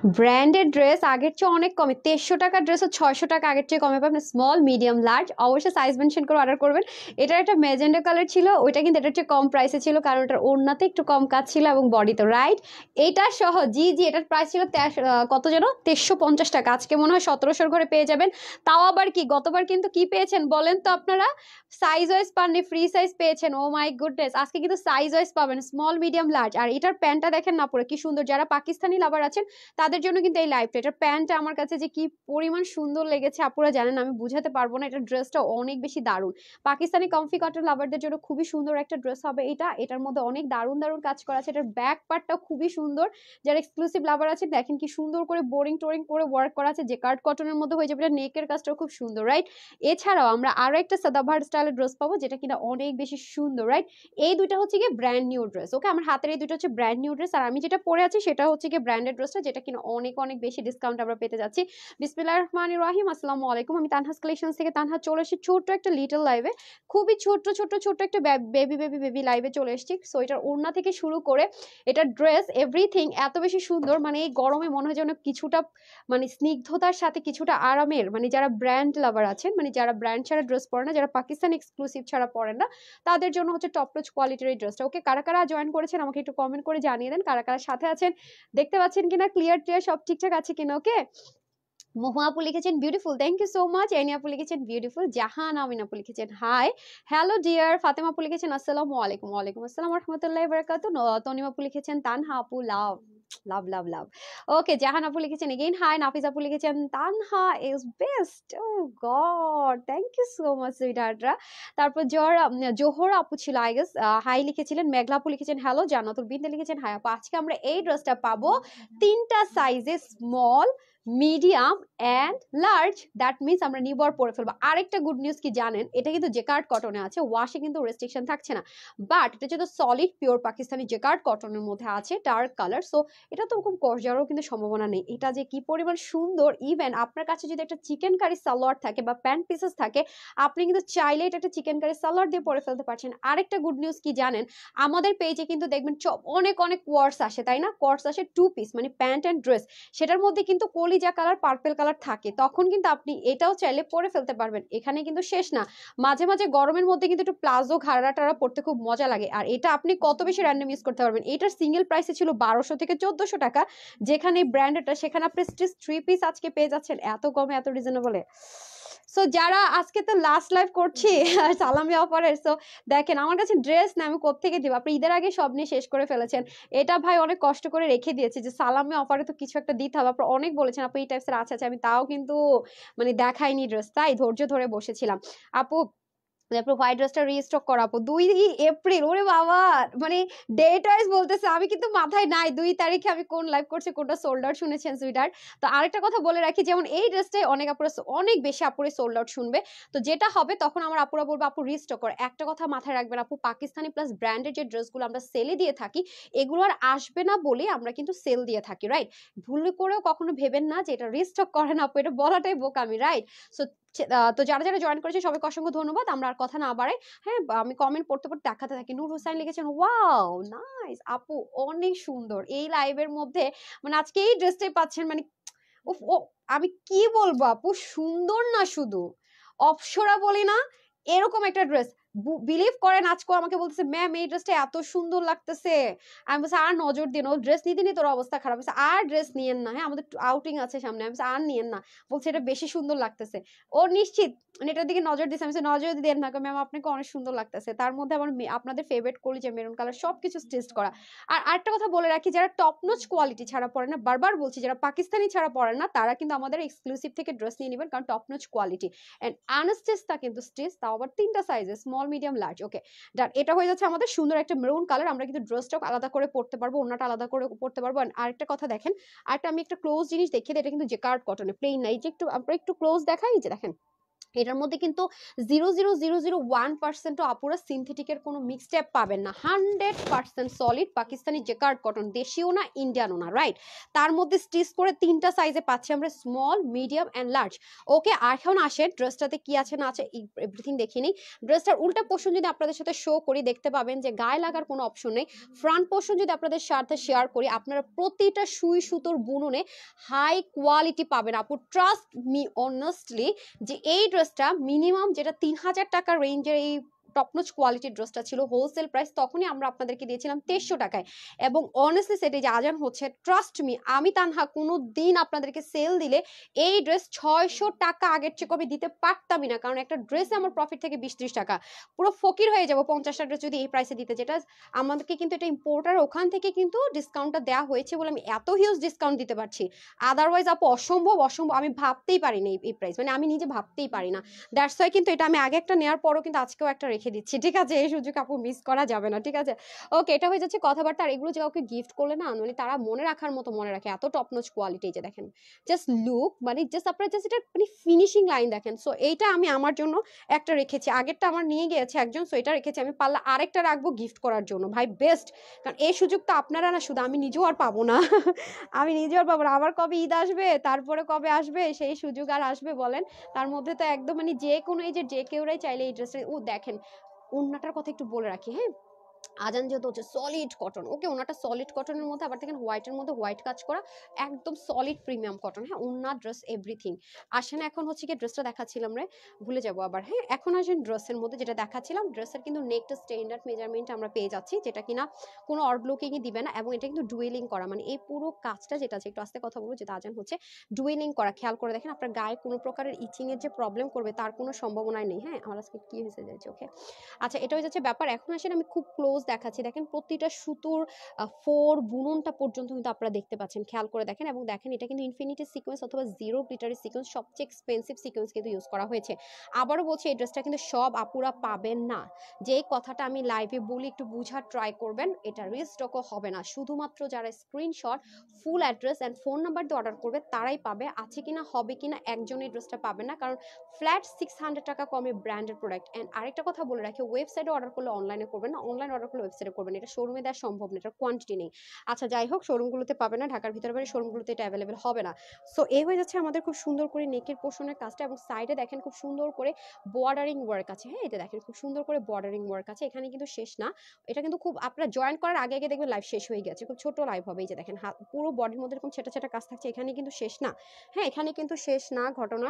Branded dress আগের চেয়ে অনেক কমে, 2300 টাকার ড্রেসও 600 টাকা আগের চেয়ে কমে পাবেন। স্মল, মিডিয়াম, লার্জ, অবশ্যই সাইজ মেনশন করে অর্ডার করবেন। এটার একটা ম্যাজেন্ডা কালার ছিল, ওইটা কিন্তু এটার চেয়ে কম প্রাইসে ছিল, কারণ এটার ওড়নাতে একটু কম কাজ ছিল এবং বডিতে, রাইট? এটা সহ জি জি, এটার প্রাইস ছিল কত যেন 2350 টাকা, আজকে মনে হয় 1700 ঘরে পেয়ে যাবেন। তাও আবার কি, গতবার কিন্তু কি পেয়েছেন বলেন তো আপনারা? সাইজ ওয়াইজ পাননি, ফ্রি সাইজ পেয়েছেন। ও মাই গুডনেস, আজকে কিন্তু সাইজ ওয়াইজ পাবেন, স্মল, মিডিয়াম, লার্জ। আর এটার প্যান্টটা দেখেন না পরে কি সুন্দর, যারা পাকিস্তানি লাভার আছেন তাদের জন্য কিন্তু এই লাইফটা। এটার প্যান্টটা আমার কাছে যে কি পরিমাণ সুন্দর লেগেছে আপুরা জানেন, আমি বুঝাতে পারবো না। এটার ড্রেসটা অনেক বেশি দারুণ, পাকিস্তানি কমফি কটন লাভারদের জন্য খুবই সুন্দর একটা ড্রেস হবে এটা। এটার মধ্যে অনেক দারুণ দারুণ কাজ করা আছে, এটার ব্যাক পার্টটাও খুবই সুন্দর। যারা এক্সক্লুসিভ লাভার আছে দেখেন কি সুন্দর করে বোরিং টোরিং করে ওয়ার্ক করা আছে, যে কার্ড কটনের মধ্যে হয়ে যাবে। এটা নেকের কাজটাও খুব সুন্দর, রাইট? এছাড়াও আমরা আরো একটা সাদাবাহার স্টাইলের ড্রেস পাবো, যেটা কিনা অনেক বেশি সুন্দর, রাইট? এই দুইটা হচ্ছে গিয়ে ব্র্যান্ড নিউ ড্রেস, ওকে? আমার হাতের এই দুটো হচ্ছে ব্র্যান্ড নিউ ড্রেস, আর আমি যেটা পরে আছি সেটা হচ্ছে গিয়ে ব্র্যান্ডেড ড্রেসটা, যেটা কিনা অনেক অনেক বেশি ডিসকাউন্ট আমরা পেতে যাচ্ছি। বিসমিল্লাহির রহমানির রহিম, আসসালামু আলাইকুম। আমি তানহাস কালেকশনস থেকে তানহা চলে এসেছি ছোট্ট একটা লিটল লাইভে, খুবই ছোট্ট ছোট্ট ছোট্ট একটা বেবি বেবি বেবি লাইভে চলে এসেছি। সো এটার ওড়না থেকে শুরু করে এটার ড্রেস এভরিথিং এত বেশি সুন্দর, মানে এই গরমে মনে হয় যেন কিছুটা মানে স্নিগ্ধতার সাথে কিছুটা আরামের, মানে যারা ব্র্যান্ড লাভার আছেন, মানে যারা ব্র্যান্ড ছাড়া ড্রেস পরে না, যারা পাকিস্তান এক্সক্লুসিভ ছাড়া পরেন না, তাদের জন্য হচ্ছে টপ নচ কোয়ালিটির এই ড্রেসটা, ওকে? কারা কারা জয়েন করেছেন আমাকে একটু কমেন্ট করে জানিয়ে দেন, কারা কারা সাথে আছেন, দেখতে পাচ্ছেন কিনা, ক্লিয়ার টিয়ার সব ঠিকঠাক আছে কিনা, ওকে? মহুয়া আপু লিখেছেন beautiful, thank you so much. Ani আপু লিখেছেন বিউটিফুল। জাহান আমিন আপু লিখেছেন হাই, হ্যালো ডিয়ার। ফাতেমা আপু লিখেছেন আসসালামু আলাইকুম। ওয়ালাইকুম আসসালাম রাহমাতুল্লাহি ওয়া বারাকাতুহু। তনিম আপু লিখেছেন তানহা আপু লাভ লাভ লাভ লাভ, ওকে। জাহান আপু লিখেছেন এগেইন হাই। নাফিস আপু লিখেছেন Tanha is best, oh God, thank you so much সুইটহার্টরা। তারপর জোহর আপু ছিল আই গেস, হাই লিখেছিলেন। মেঘলা আপু লিখেছেন হ্যালো। জান্নাতুল বিনতে লিখেছেন হাই আপু। আজকে আমরা এই ড্রেসটা পাবো তিনটা সাইজে, small, medium and large. That means আমরা নিব আর পরে ফেলবো। আরেকটা গুড নিউজ কি জানেন, এটা কিন্তু জেকার্ড কটনে আছে, ওয়াশে কিন্তু রেস্ট্রিকশন থাকছে না, বাট এটা যেহেতু সলিড পিওর পাকিস্তানি জেকার্ড কটনের মধ্যে আছে, ডার্ক কালার, সো এটা তো ওরকম কস যাওয়ারও কিন্তু সম্ভাবনা নেই। এটা যে কি পরিমাণ সুন্দর, ইভেন আপনার কাছে যদি একটা চিকেন কারি সালোয়ার থাকে বা প্যান্ট পিসেস থাকে, আপনি কিন্তু চাইলে এটা একটা চিকেন কারি সালোয়ার দিয়ে পরে ফেলতে পারছেন। আরেকটা গুড নিউজ কি জানেন, আমাদের পেজে কিন্তু দেখবেন অনেক অনেক কোয়ার্স আসে, তাই না? কোয়ার্স আসে 2 পিস, মানে প্যান্ট অ্যান্ড ড্রেস, সেটার মধ্যে কিন্তু কলিজা কালার, পার্পেল কালার থাকে, তখন কিন্তু আপনি এটাও চাইলে পরে ফেলতে পারবেন। এখানে কিন্তু শেষ না, মাঝে মাঝে গরমের মধ্যে কিন্তু একটু প্লাজো ঘাড়া টাড়া পড়তে খুব মজা লাগে, আর এটা আপনি কত বেশি র্যান্ডম ইউজ করতে পারবেন। এটার সিঙ্গেল প্রাইসে ছিল 1200 থেকে 1400 টাকা, যেখানে ব্র্যান্ডেডটা সেখানে আপনি স্টিচ 3 পিস আজকে পেয়ে যাচ্ছেন এত কমে, এত রিজনেবলে। সো যারা আজকে তো লাস্ট লাইভ করছি সালামি অফারের, সো দেখেন আমার কাছে ড্রেস না, আমি কোত্থেকে দিব, আপনি ঈদের আগে সব নিয়ে শেষ করে ফেলেছেন। এটা ভাই অনেক কষ্ট করে রেখে দিয়েছে যে সালামি অফারে তো কিছু একটা দিতে হবে, আপনারা অনেক বলেছেন আপু এই টাইপসের আছে, আমি তাও কিন্তু মানে দেখাইনি ড্রেস, তাই ধৈর্য ধরে বসেছিলাম। আপু তারপর হোয়াইট ড্রেসটা রিস্টক করাবো 2 এপ্রিল, ওরে বাবা, মানে ডেট ওয়াইজ বলতেছে, আমি কিন্তু মাথায় নাই 2 তারিখে আমি কোন লাইভ করছি, কোনটা সোল্ড আউট শুনেছেন সুইটার। তো আরেকটা কথা বলে রাখি, যেমন এই ড্রেসটাই অনেক আপুরা, অনেক বেশি আপুরে সোল্ড আউট শুনবে, তো যেটা হবে তখন আমার আপুরা বলবো আপু রিস্টক কর। একটা কথা মাথায় রাখবেন আপু, পাকিস্তানি প্লাস ব্র্যান্ডের যে ড্রেসগুলো আমরা সেলে দিয়ে থাকি, এগুলো আর আসবে না বলে আমরা কিন্তু সেল দিয়ে থাকি, রাইট? ভুল করেও কখনো ভেবেন না যে এটা রিস্টক করেন আপু, এটা বলাটাই বোকামি, রাইট? সো তো যারা যারা জয়েন করেছে সবাইকে অসংখ্য ধন্যবাদ। আমরা আর কথা না বাড়াই, হ্যাঁ, আমি কমেন্ট পড়তে পড়তে দেখাতে থাকি। নূর হোসেন লিখেছেন ওয়াও নাইস আপু, অনেক সুন্দর এই লাইভের মধ্যে, মানে আজকে এই ড্রেসটাই পাচ্ছেন, মানে উফ, ও আমি কি বলবো আপু, সুন্দর না শুধু অপসরা বলি না, এরকম একটা ড্রেস। বিলিভ করেন আজকে আমাকে বলতেছে ম্যাম এই ড্রেসটা এত সুন্দর লাগতেছে, আমি বলছি আর নজর দিন, ও ড্রেস নিতে নিয়ে তোর অবস্থা খারাপ হয়েছে, আর ড্রেস নিয়েন না, হ্যাঁ আমাদের আউটিং আছে সামনে, আমি বলছি আর নিয়েন না, বলছে এটা বেশি সুন্দর লাগতেছে। ও নিশ্চিত মানে এটার দিকে নজর দিচ্ছে, আমি বলছি নজর দেন না ম্যাম, আপনাকে অনেক সুন্দর লাগতেছে। তার মধ্যে আমার আপনাদের ফেভারিট করি যে মেরুন কালার, সবকিছু টেস্ট করা। আর আরেকটা কথা বলে রাখি, যারা টপ নচ কোয়ালিটি ছাড়া পড়ে না, বারবার বলছি যারা পাকিস্তানি ছাড়া পড়েন না, তারা কিন্তু আমাদের এক্সক্লুসিভ থেকে ড্রেস নিয়ে নেবেন, কারণ টপ নচ কোয়ালিটি এন্ড আনস্টিচটা কিন্তু স্টিচ, তাও আবার 3টা সাইজে, স্মল, মিডিয়াম, লার্জ, ওকে ডান। এটা হয়ে যাচ্ছে আমাদের সুন্দর একটা মেরুন কালার, আমরা কিন্তু ড্রেসটাও আলাদা করে পড়তে পারবো, ওন্নাটা আলাদা করে পড়তে পারবো। আরেকটা কথা দেখেন, আরেকটা আমি একটা ক্লোজ জিনিস দেখিয়ে দিই, এটা কিন্তু জেকার্ড কটনে প্লেন না, এই যে একটু আমরা একটু ক্লোজ দেখাই, যে দেখেন এটার মধ্যে কিন্তু 0.00001% আপুরা সিনথেটিকের কোনো মিক্সটেপ পাবেন না, 100% সলিড পাকিস্তানি জেকার্ড কটন, দেশীয় না ইন্ডিয়ানও না, রাইট। তার মধ্যে স্টিচ করে 3টা সাইজে পাচ্ছি আমরা, স্মল, মিডিয়াম অ্যান্ড লার্জ। ওকে, এখন আসেন ড্রেসটাতে কি আছে না আছে এভরিথিং দেখে নিই। ড্রেসটার উল্টা পোর্শন যদি আপনাদের সাথে শো করি, দেখতে পাবেন যে গায়ে লাগার কোনো অপশন নেই। ফ্রন্ট পোর্শন যদি আপনাদের সাথে শেয়ার করি, আপনারা প্রতিটা সুই সুতোর বুননে হাই কোয়ালিটি পাবেন আপু, ট্রাস্ট মি অনেস্টলি, যে এই ড্রেসটা মিনিমাম যেটা 3000 টাকা রেঞ্জের এই টপনোচ কোয়ালিটির ড্রেসটা ছিল হোলসেল প্রাইস, তখনই আমরা আপনাদেরকে দিয়েছিলাম 2300 টাকায়। এবং অনেস্টলি সেটা যে আজান হচ্ছে, ট্রাস্ট মি, আমি তানহা কোনো দিন আপনাদেরকে সেল দিলে এই ড্রেস 600 টাকা আগের চেয়ে কমে দিতে পারতামই না, কারণ একটা ড্রেসে আমার প্রফিট থেকে 20-30 টাকা, পুরো ফকির হয়ে যাবো 50টা ড্রেস যদি এই প্রাইসে দিতে, যেটা আমাদেরকে কিন্তু এটা ইম্পোর্টার ওখান থেকে কিন্তু ডিসকাউন্টটা দেওয়া হয়েছে বলে আমি এত হিউজ ডিসকাউন্ট দিতে পারছি। আদারওয়াইজ আপু অসম্ভব অসম্ভব, আমি ভাবতেই পারি না এই প্রাইস, মানে আমি নিজে ভাবতেই পারি না। দ্যাটস ওয়াই কিন্তু এটা আমি আগে একটা নেওয়ার পরও কিন্তু আজকেও একটা রেখে দিচ্ছি, ঠিক আছে, এই সুযোগ আপু মিস করা যাবে না, ঠিক আছে। ওকে, এটা হয়ে যাচ্ছে কথাবার্তা। আর এগুলো যে কাউকে গিফট করলে না, মানে তারা মনে রাখার মতো মনে রাখে, এত টপ নচ কোয়ালিটি। যে দেখেন জাস্ট লুক, মানে জাস্ট আপনারা জাস্ট এটা মানে ফিনিশিং লাইন দেখেন। সো এইটা আমি আমার জন্য একটা রেখেছি, আগেরটা আমার নিয়ে গিয়েছে একজন, সো এটা রেখেছি আমি, পারলে আরেকটা রাখবো গিফট করার জন্য, ভাই বেস্ট। কারণ এই সুযোগটা আপনারা না, শুধু আমি নিজেও আর পাবো না আমি নিজেও আর পাবো না। আবার কবে ঈদ আসবে, তারপরে কবে আসবে সেই সুযোগ আর আসবে বলেন? তার মধ্যে তো একদম মানে যে কোনো এই যে কেউরাই চাইলে এই ড্রেসটা, ও দেখেন ওড়নাটার কথা একটু বলে রাখি, হ্যাঁ। আজান যেহেতু হচ্ছে সলিড কটন, ওকে, ওনাটা সলিড কটনের মধ্যে, আবার দেখেন হোয়াইটের মধ্যে হোয়াইট কাজ করা, একদম সলিড প্রিমিয়াম কটন, হ্যাঁ। ওনা, ড্রেস, এভরিথিং। আসেন এখন হচ্ছে কি ড্রেসটা দেখাচ্ছিলাম রে, ভুলে যাবো আবার, হ্যাঁ। এখন আসেন ড্রেসের মধ্যে যেটা দেখাচ্ছিলাম, ড্রেসের কিন্তু নেকটা স্ট্যান্ডার্ড মেজারমেন্ট আমরা পেয়ে যাচ্ছি, যেটা কিনা কোনো অড লুকিংই দিবে না, এবং এটা কিন্তু ডুয়েলিং করা, মানে এই পুরো কাজটা যেটা আছে, একটু আস্তে কথা বলবো, যেটা আজান হচ্ছে ডুয়েলিং করা, খেয়াল করে দেখেন, আপনার গায়ে কোনো প্রকারের ইচিং এর যে প্রবলেম করবে তার কোনো সম্ভাবনাই নেই, হ্যাঁ। আমার আজকে কি হয়েছে যাচ্ছে, ওকে। আচ্ছা, এটা হয়ে যাচ্ছে ব্যাপার। এখন আসেন আমি খুব ক্লোজ দেখাচ্ছি, দেখেন প্রতিটা সুতোর ফোর বুননটা পর্যন্ত কিন্তু আপনারা দেখতে পাচ্ছেন, খেয়াল করে দেখেন। এবং দেখেন এটা কিন্তু ইনফিনিটি সিকোয়েন্স অথবা জিরো গ্লিটারের সিকোয়েন্স, সবচেয়ে এক্সপেন্সিভ সিকোয়েন্স কিন্তু ইউজ করা হয়েছে। আবারও বলছি, এই ড্রেসটা কিন্তু সব আপুরা পাবেন না, যে কথাটা আমি লাইভে বলি একটু বুঝার ট্রাই করবেন, এটা রিস্টকও হবে না, শুধুমাত্র যারা screenshot, full address and phone number দিয়ে অর্ডার করবে তারাই পাবে। আছে কিনা হবে কিনা একজন এই ড্রেসটা পাবে না, কারণ ফ্ল্যাট 600 টাকা কমে ব্র্যান্ডের প্রোডাক্ট। অ্যান্ড আরেকটা কথা বলে রাখি, ওয়েবসাইটে অর্ডার করলে অনলাইনে করবেন না, অনলাইন অর্ডার করলে ওয়েবসাইটে করবেন, এটা শোরুমে দেওয়া সম্ভব না, এটার কোয়ান্টিটি নেই। আচ্ছা যাই হোক, শোরুমগুলোতে পাবে না, ঢাকার ভিতরে বাইরে শোরুমগুলোতে এটা অ্যাভেলেবেল হবে না। সো এই হয়ে যাচ্ছে আমাদের খুব সুন্দর করে নেকের পোর্শনের কাজটা, এবং সাইডে দেখেন খুব সুন্দর করে বর্ডারিং ওয়ার্ক আছে, হ্যাঁ। এটা দেখেন খুব সুন্দর করে বর্ডারিং ওয়ার্ক আছে, এখানে কিন্তু শেষ না, এটা কিন্তু খুব, আপনারা জয়েন করার আগে আগে দেখবেন লাইভ শেষ হয়ে গেছে, খুব ছোট লাইভ হবে। এই যে দেখেন পুরো বডির মধ্যে এরকম ছেটা ছেটা কাজ থাকছে, এখানে কিন্তু শেষ না, হ্যাঁ, এখানে কিন্তু শেষ না ঘটনা।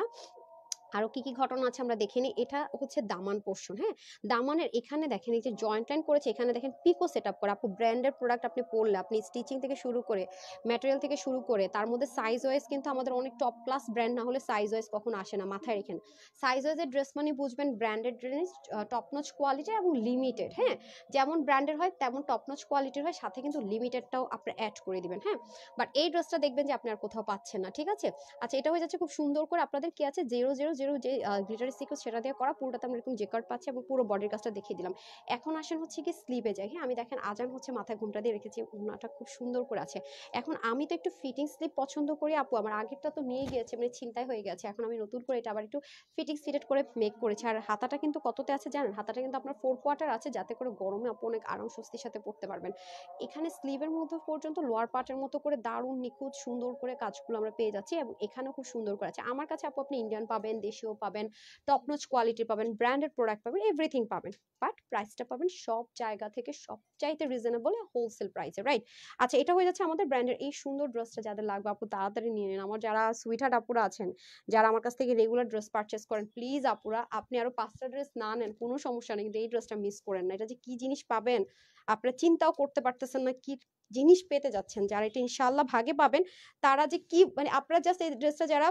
আরো কি কি ঘটনা আছে আমরা দেখে নিই। এটা হচ্ছে দামান পোর্শন, হ্যাঁ। দামানের এখানে দেখেন এই যে জয়েন্ট লাইন করেছে, এখানে দেখেন পিকো সেটআপ করা, আপু ব্র্যান্ডের প্রোডাক্ট আপনি পড়লে, আপনি স্টিচিং থেকে শুরু করে ম্যাটেরিয়াল থেকে শুরু করে, তার মধ্যে সাইজ ওয়াইজ কিন্তু আমাদের অনেক টপ ক্লাস ব্র্যান্ড না হলে সাইজ ওয়াইজ কখনো আসে না, মাথায় রেখেন। সাইজ ওয়াইজের ড্রেস মানে বুঝবেন branded dress, top notch quality এবং লিমিটেড, হ্যাঁ। যেমন ব্র্যান্ডের হয় তেমন টপ নচ কোয়ালিটির হয়, সাথে কিন্তু লিমিটেডটাও আপনি অ্যাড করে দিবেন, হ্যাঁ। বাট এই ড্রেসটা দেখবেন যে আপনি আর কোথাও পাচ্ছেন না, ঠিক আছে। আচ্ছা, এটা হয়ে যাচ্ছে খুব সুন্দর করে আপনাদের কি আছে 000 যে গ্লিটারি সিকোয়েন্স সেটা দিয়ে করা, পুরোটাতে আমরা এরকম জেকার্ড পাচ্ছি, এবং পুরো বডির কাজটা দেখিয়ে দিলাম। এখন আসেন হচ্ছে কি স্লিভে যাই, হ্যাঁ। আমি দেখেন আজান হচ্ছে মাথায় ঘুমটা দিয়ে রেখেছি, ওনাটা খুব সুন্দর করে আছে। এখন আমি তো একটু ফিটিং স্লিভ পছন্দ করি আপু, আমার আগেরটা তো নিয়ে গিয়েছে, মানে ছিনতাই হয়ে গেছে, এখন আমি নতুন করে এটা আবার একটু ফিটিং ফিটেড করে মেক করেছি। আর হাতাটা কিন্তু কততে আছে জানেন, হাতাটা কিন্তু আপনার 4 কোয়ার্টার আছে, যাতে করে গরমে আপু অনেক আরাম স্বস্তির সাথে পড়তে পারবেন। এখানে স্লিভের মধ্যে পর্যন্ত লোয়ার পার্টের মতো করে দারুণ নিখুঁত সুন্দর করে কাজগুলো আমরা পেয়ে যাচ্ছি, এবং এখানেও খুব সুন্দর করে আছে। আমার কাছে আপু আপনি ইন্ডিয়ান পাবেন, দেশীয় পাবেন, টপ নচ কোয়ালিটি পাবেন, ব্র্যান্ডেড প্রোডাক্ট পাবেন, এভরিথিং পাবেন, বাট প্রাইসটা পাবেন সব জায়গা থেকে সবচাইতে রিজনেবল হোলসেল প্রাইসে, রাইট। আচ্ছা, এটা হয়ে যাচ্ছে আমাদের ব্র্যান্ডের এই সুন্দর ড্রেসটা, যাদের লাগবে আপু তাড়াতাড়ি নিয়ে নিন। আমার যারা সুইটহার্ট আপুরা আছেন, যারা আমার কাছ থেকে রেগুলার ড্রেস পারচেস করেন, প্লিজ আপুরা, আপনি আরো 5টা ড্রেস না নেন কোনো সমস্যা নেই, কিন্তু এই ড্রেসটা মিস করেন না। এটা যে কি জিনিস পাবেন আপনারা চিন্তাও করতে পারতেছেন না, কি জিনিস পেতে যাচ্ছেন। যারা এটা ইনশাল্লাহ ভাগে পাবেন, তারা যে কি, মানে আপনারা জাস্ট এই ড্রেসটা যারা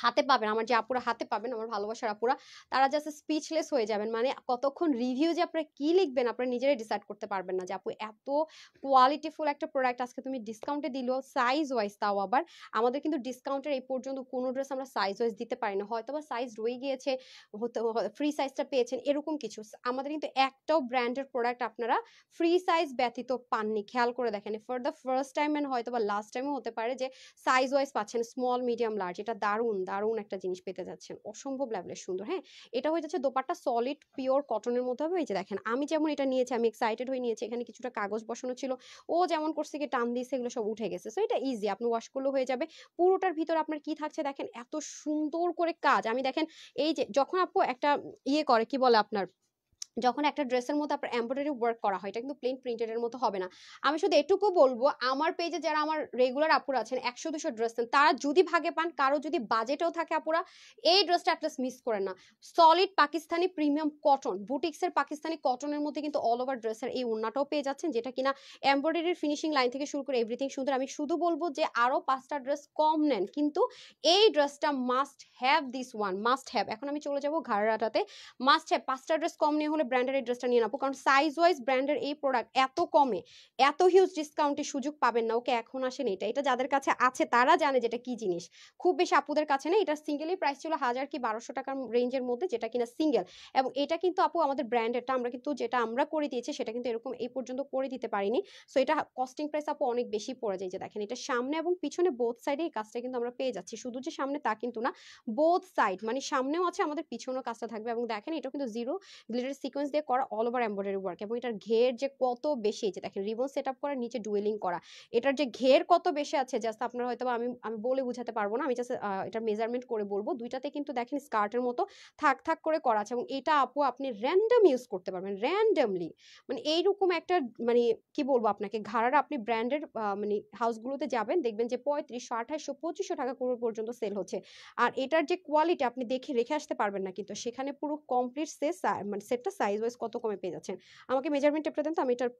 হাতে পাবেন, আমার যে আপুরা হাতে পাবেন, আমার ভালোবাসার আপুরা, তারা জাস্ট স্পিচলেস হয়ে যাবেন। মানে কতক্ষণ রিভিউ যে আপনারা কি লিখবেন আপনারা নিজেরাই ডিসাইড করতে পারবেন না, যে আপু এত কোয়ালিটিফুল একটা প্রোডাক্ট আজকে তুমি ডিসকাউন্টে দিলো, সাইজ ওয়াইজ, তাও আবার আমাদের কিন্তু ডিসকাউন্টের এই পর্যন্ত কোনো ড্রেস আমরা সাইজ ওয়াইজ দিতে পারি না, হয়তো বা সাইজ রয়ে গিয়েছে, ফ্রি সাইজটা পেয়েছেন এরকম কিছু। আমাদের কিন্তু একটাও ব্র্যান্ডের প্রোডাক্ট আপনারা ফ্রি সাইজ ব্যতীত পাননি, খেয়াল করে দেখেন। For the first time and হয়তো বা লাস্ট টাইমও হতে পারে যে সাইজ ওয়াইজ পাচ্ছেন স্মল, মিডিয়াম, লার্জ, এটা দারুণ দারুণ দারুণ একটা জিনিস পেতে যাচ্ছেন, অসম্ভব লেভেলের সুন্দর। হ্যাঁ, এটা হয়ে যাচ্ছে দোপাট্টা সলিড পিওর কটনের মধ্যে হবে। এই যে দেখেন আমি যেমন এটা নিয়েছি, আমি এক্সাইটেড হয়ে নিয়েছি, এখানে কিছুটা কাগজ বসানো ছিল, ও যেমন করছে কি টান দিয়েছে, এগুলো সব উঠে গেছে। সো এটা ইজি, আপনি ওয়াশ করলেও হয়ে যাবে। পুরোটার ভিতরে আপনার কি থাকছে দেখেন, এত সুন্দর করে কাজ। আমি দেখেন এই যে যখন আপু একটা ইয়ে করে কি বলে আপনার, যখন একটা ড্রেসের মধ্যে আপনার এমব্রয়ডারি ওয়ার্ক করা হয়, এটা কিন্তু প্লেন প্রিন্টেড এর মতো হবে না। আমি শুধু এটুকু বলবো, আমার পেজে যারা আমার রেগুলার আপুরা আছেন 100-200 ড্রেস নেন, তারা যদি ভাগে পান, কারো যদি বাজেটেও থাকে আপুরা, এই ড্রেসটা অ্যাটলিস্ট মিস করেন না। সলিড পাকিস্তানি প্রিমিয়াম কটন, বুটিক্সের পাকিস্তানি কটনের মধ্যে কিন্তু অল ওভার ড্রেসের এই ওড়নাটাও পেয়ে যাচ্ছেন, যেটা কিনা এমব্রয়ডারির ফিনিশিং লাইন থেকে শুরু করে এভরিথিং সুন্দর। আমি শুধু বলবো যে আরো 5টা ড্রেস কম নেন, কিন্তু এই ড্রেসটা must have, this one must have. এখন আমি চলে যাবো ঘাড়াটাতে, মাস্ট হ্যাভ 5টা ড্রেস কম নিয়ে হলে ব্র্যান্ডের এই ড্রেসটা নিয়ে নেবো, কারণ সাইজ ওয়াইজ ব্র্যান্ডের এই প্রোডাক্ট এত কমে এত হিউজ ডিসকাউন্টের সুযোগ পাবেন না। ওকে এখন আসেন, এটা এটা যাদের কাছে আছে তারা জানে যেটা কি জিনিস, খুব বেশি আপুদের কাছে না। এটা সিঙ্গেলই প্রাইস ছিল 1000 কি 1200 টাকার রেঞ্জের মধ্যে, যেটা কিনা সিঙ্গেল। এবং এটা কিন্তু আপু আমাদের ব্র্যান্ডেরটা, আমরা কিন্তু যেটা আমরা করে দিয়েছি সেটা কিন্তু এরকম এই পর্যন্ত করে দিতে পারিনি। সো এটা কস্টিং প্রাইস আপু অনেক বেশি পড়ে যায়। যে দেখেন এটা সামনে এবং পিছনে বোথ সাইডে এই কাজটা কিন্তু আমরা পেয়ে যাচ্ছি, শুধু যে সামনে তা কিন্তু না, বোথ সাইড মানে সামনেও আছে আমাদের, পিছনেও কাজটা থাকবে। এবং দেখেন এটা কিন্তু জিরো গ্লিটার সিকোয়েন্স দিয়ে করা অল ওভার এমব্রয়ডারি ওয়ার্ক, এবং এটার ঘের যে কত বেশি, যে দেখেন রিবন সেট আপ করা, নিচে ডুয়েলিং করা, এটার যে ঘের কত বেশি আছে জাস্ট আপনারা হয়তো আমি আমি বলে বুঝাতে পারবো না, আমি জাস্ট এটা মেজারমেন্ট করে বলবো। দুইটাতে কিন্তু দেখেন স্কার্টের মতো থাক থাক করে করা আছে, এবং এটা আপু আপনি র্যান্ডম ইউজ করতে পারবেন র্যান্ডমলি। মানে এইরকম একটা মানে কি বলবো আপনাকে, ঘাড়ার আপনি ব্র্যান্ডের মানে হাউসগুলোতে যাবেন, দেখবেন যে 3500, 2800, 2500 টাকা করে পর্যন্ত সেল হচ্ছে। আর এটার যে কোয়ালিটি আপনি দেখে রেখে আসতে পারবেন না, কিন্তু সেখানে পুরো কমপ্লিট মানে সেটটা সাইজ ওয়াইজ কত কমে পেয়ে যাচ্ছেন। আমাকে মেজারমেন্ট টেপটা দেন তো, আমি এটার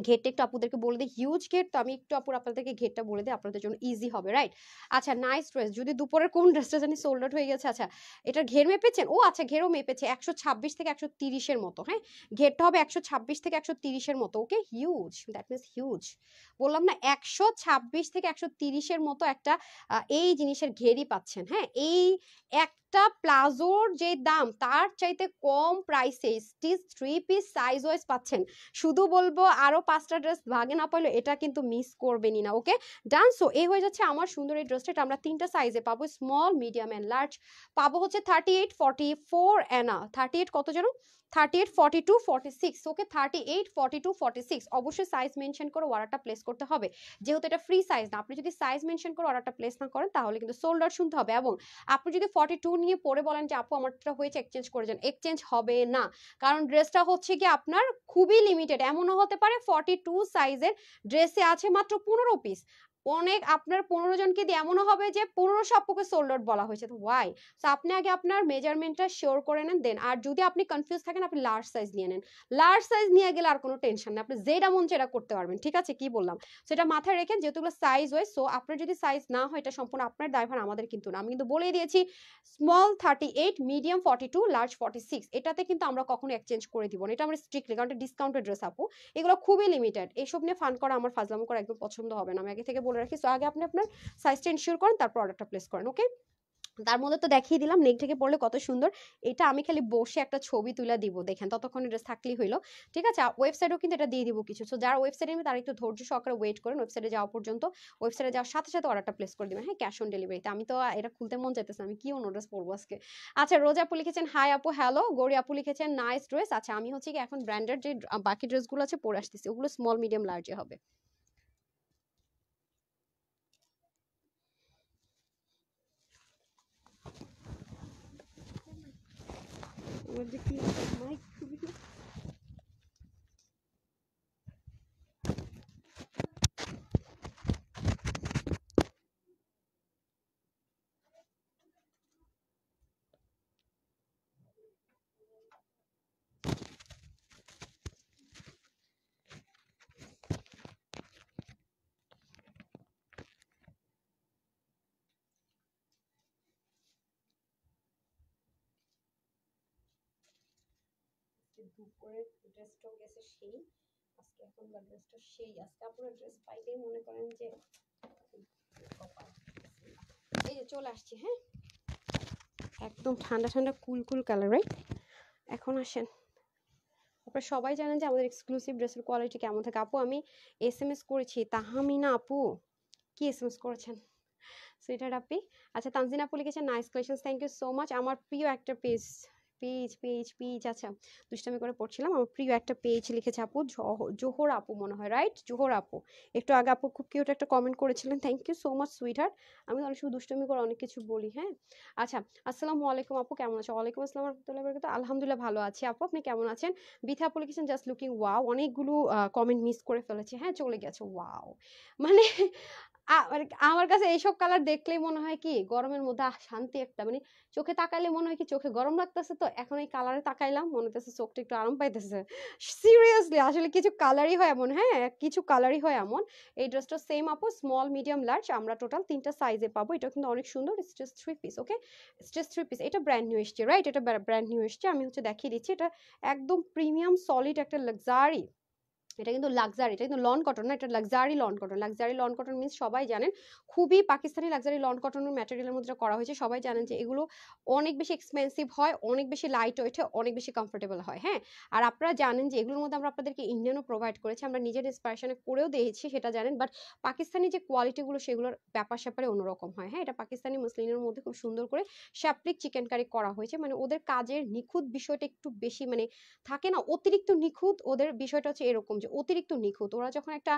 ঘেরটা একটু আপুদেরকে বলে দিই, হিউজ ঘের তো, আমি একটু আপুর আপনাদেরকে ঘেরটা বলে দিই, আপনাদের জন্য ইজি হবে, রাইট? আচ্ছা, নাইস ড্রেস। যদি দুপুরের কোন ড্রেসটা জানি সোল্ড আউট হয়ে গেছে। আচ্ছা, এটার ঘের মেপেছেন? ও আচ্ছা, ঘেরও মেপেছে 126 থেকে 130-এর মতো। হ্যাঁ, ঘেরটা হবে 126 থেকে 130-এর মতো। ওকে, হিউজ, দ্যাট মিনস হিউজ। বললাম না, 126 থেকে 130-এর মতো একটা এই জিনিসের ঘেরই পাচ্ছেন। হ্যাঁ, এই একটা প্লাজোর যে দাম তার চাইতে কম প্রাইসে স্টিচ 3 পিস সাইজ ওয়াইজ পাচ্ছেন। শুধু বলবো আরো 5টা ড্রেস ভাগে না পাইলে এটা কিন্তু মিস করবেনই না। ওকে ডান। সো এই হয়ে যাচ্ছে আমার সুন্দর এই ড্রেসটা, এটা আমরা 3টা সাইজে পাবো, স্মল, মিডিয়াম এন্ড লার্জ। পাবো হচ্ছে 38, 44 এনা 38 কত যেন, 38, 42, 46। ওকে, 38, 42, 46 অবশ্যই সাইজ মেনশন করে অর্ডারটা প্লেস করতে হবে, যেহেতু এটা ফ্রি সাইজ না। আপনি যদি সাইজ মেনশন করে অর্ডারটা প্লেস না করেন তাহলে কিন্তু সোল্ড আউট শুনতে হবে। এবং আপনি যদি 42 নিয়ে পরে বলেন যে আপু আমারটা হয়েছে, এক্সচেঞ্জ করে যান, এক্সচেঞ্জ হবে না, কারণ ড্রেসটা হচ্ছে কি আপনার খুবই লিমিটেড। এমনও হতে পারে 42 সাইজের ড্রেসে আছে মাত্র 15 পিস, অনেক আপনার 15 জনকে দিয়ে এমনও হবে যে 1500 আপুকে সোল্ড আউট বলা হয়েছে। তো ওয়াই? সো আপনি আগে আপনার মেজারমেন্টটা শিওর করে নেন দেন। আর যদি আপনি কনফিউজ থাকেন, আপনি লার্জ সাইজ নিয়ে নেন। লার্জ সাইজ নিয়ে গেলে আর কোনো টেনশন নেই, আপনি যেটা মন সেটা করতে পারবেন। ঠিক আছে, কি বললাম সেটা মাথায় রেখেন, যেহেতু এগুলো সাইজ ওয়াইজ। সো আপনার যদি সাইজ না হয়, এটা সম্পূর্ণ আপনার দায়ভার, আমাদের কিন্তু না। আমি কিন্তু বলেই দিয়েছি, স্মল 38, মিডিয়াম 42, লার্জ 46, এটাতে কিন্তু আমরা কখনো এক্সচেঞ্জ করে দিব না। এটা আমরা স্ট্রিক্টলি, কারণ এটা ডিসকাউন্টেড ড্রেস আপু, এগুলো খুবই লিমিটেড। এইসব নিয়ে ফান করা আমার, ফাজলামো করা একদম পছন্দ হবে না, আমি আগে থেকে বলে রাখি। সো আগে আপনি আপনার সাইজটা ইনশিওর করেন, তারপর অর্ডারটা প্লেস করেন। ওকে, তার মধ্যে তো দেখিয়ে দিলাম নেক থেকে পড়লে কত সুন্দর। এটা আমি খালি বসে একটা ছবি তুলে দিব, দেখেন ততক্ষণ ড্রেস থাকলেই হইলো। ঠিক আছে, ওয়েবসাইটেও কিন্তু এটা দিয়ে দিব কিছু। সো যারা ওয়েবসাইটে নেবে তারা একটু ধৈর্য সহকারে ওয়েট করেন, ওয়েবসাইটে যাওয়া পর্যন্ত। ওয়েবসাইটে যাওয়ার সাথে সাথে অর্ডারটা প্লেস করে দিবেন। হ্যাঁ, ক্যাশ অন ডেলিভারিতে। আমি তো এটা খুলতে মন চাইতেছে, আমি কি অন্য ড্রেস পরবো আজকে। আচ্ছা, রোজা আপু লিখেছেন হাই আপু হ্যালো। গৌরী আপু লিখেছেন নাইস ড্রেস। আচ্ছা, আমি হচ্ছে কি এখন ব্র্যান্ডের যে বাকি ড্রেসগুলো আছে পরে আসতেছি, ওগুলো স্মল, মিডিয়াম, লার্জে হবে। আমার যে কি মাইক খুবই দুপুরের ড্রেসটাও গেছে সেই, আজকে এখন ড্রেসটা সেই, আজকে আপনারা ড্রেস পাইলেই মনে করেন যে এই যে চলে আসছি। হ্যাঁ, একদম ঠান্ডা ঠান্ডা কুল কুল কালার, রাইট? এখন আসেন, আপনারা সবাই জানেন যে আমাদের এক্সক্লুসিভ ড্রেসের কোয়ালিটি কেমন থাকে। আপু আমি SMS করেছি, তাহমিনা আপু কি SMS করেছেন? সুইটার আপি। আচ্ছা তানজিনা আপু লিখেছে nice collections, thank you so much. আমার প্রিয় একটা পেজ পেজ আচ্ছা দুষ্টামি করে পড়ছিলাম। আমার প্রিয় একটা পেজ লিখেছে আপু, জোহর আপু মনে হয়, রাইট? জোহর আপু একটু আগে আপু খুব কিউট একটা কমেন্ট করেছিলেন, thank you so much sweetheart. আমি অনেক সময় দুষ্টামি করে অনেক কিছু বলি, হ্যাঁ। আচ্ছা আসসালামু আলাইকুম আপু, কেমন আছো? ওয়ালাইকুম আসসালাম রহমতুল্লাহ বরকাতুহু। আলহামদুলিল্লাহ ভালো আছি আপু, আপনি কেমন আছেন? বিথা আপু লিখেছেন জাস্ট লুকিং ওয়াও, অনেকগুলো কমেন্ট মিস করে ফেলেছে, হ্যাঁ চলে গেছে ওয়াও। মানে মানে আমার কাছে এইসব কালার দেখলেই মনে হয় কি গরমের মধ্যে শান্তি একটা, মানে চোখে তাকাইলে মনে হয় কি চোখে গরম লাগতেছে, তো এখন এই কালারে তাকাইলাম মনে হচ্ছে চোখটা একটু আরাম পাইতেছে। সিরিয়াসলি আসলে কিছু কালারই হয় এমন, হ্যাঁ কিছু কালারই হয় এমন। এই ড্রেসটা সেম আপু, স্মল মিডিয়াম লার্জ আমরা টোটাল 3টা সাইজে পাবো। এটা কিন্তু অনেক সুন্দর, it's just 3 piece, okay it's just 3 piece. এটা ব্র্যান্ড নিউ এসছে, রাইট? এটা ব্র্যান্ড নিউ এসছে, আমি হচ্ছে দেখিয়ে দিচ্ছি। এটা একদম প্রিমিয়াম সলিড একটা লাক্সারি, এটা কিন্তু লাক্সারি, এটা কিন্তু লন কটন না, এটা luxury loan cotton. Luxury loan cotton means সবাই জানেন খুবই পাকিস্তানি লাক্সারি লন কটনের ম্যাটেরিয়ালের মধ্যে করা হয়েছে। সবাই জানেন যে এগুলো অনেক বেশি এক্সপেন্সিভ হয়, অনেক বেশি লাইট ওয়েট হয়, অনেক বেশি কমফোর্টেবল হয়, হ্যাঁ। আর আপনারা জানেন যে এগুলোর মধ্যে আমরা আপনাদেরকে ইন্ডিয়ানও প্রোভাইড করেছি, আমরা নিজের ইন্সপিরেশনে করেও দিয়েছি, সেটা জানেন। বাট পাকিস্তানি যে কোয়ালিটিগুলো সেগুলোর ব্যাপার স্যাপারে অন্যরকম হয়, হ্যাঁ। এটা পাকিস্তানি মুসলিমের মধ্যে খুব সুন্দর করে শ্যাপ্লিক চিকেন কারি করা হয়েছে, মানে ওদের কাজের নিখুঁত বিষয়টা একটু বেশি, মানে থাকে না অতিরিক্ত নিখুঁত, ওদের বিষয়টা হচ্ছে এরকম যে অতিরিক্ত নিখুঁত। ওরা যখন একটা